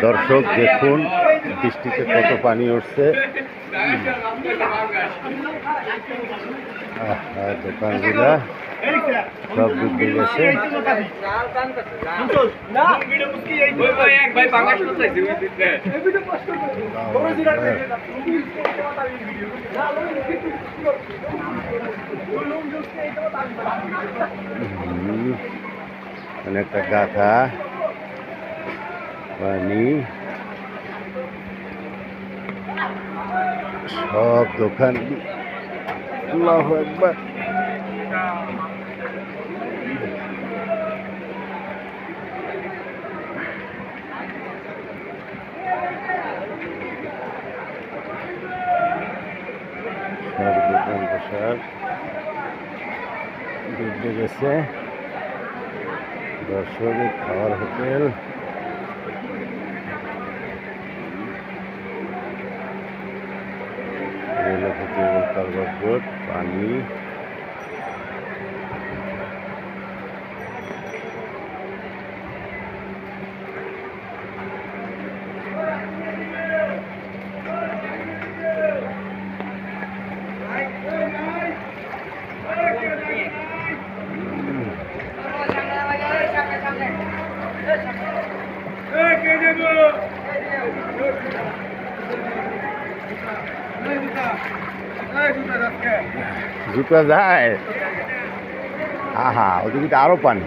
দর্শক দেখুন বৃষ্টিতে কত পানি উঠছে। দোকানগুলা সব ডুবে গেছে। অনেকটা গাথা পানি, সব দোকান। আল্লাহু আকবার। সব দোকান বসার ডুবে গেছে। দর্শক খাওয়ার হোটেল, পানি। জুতা যায়। হ্যাঁ, ওদিকে আরো পানি।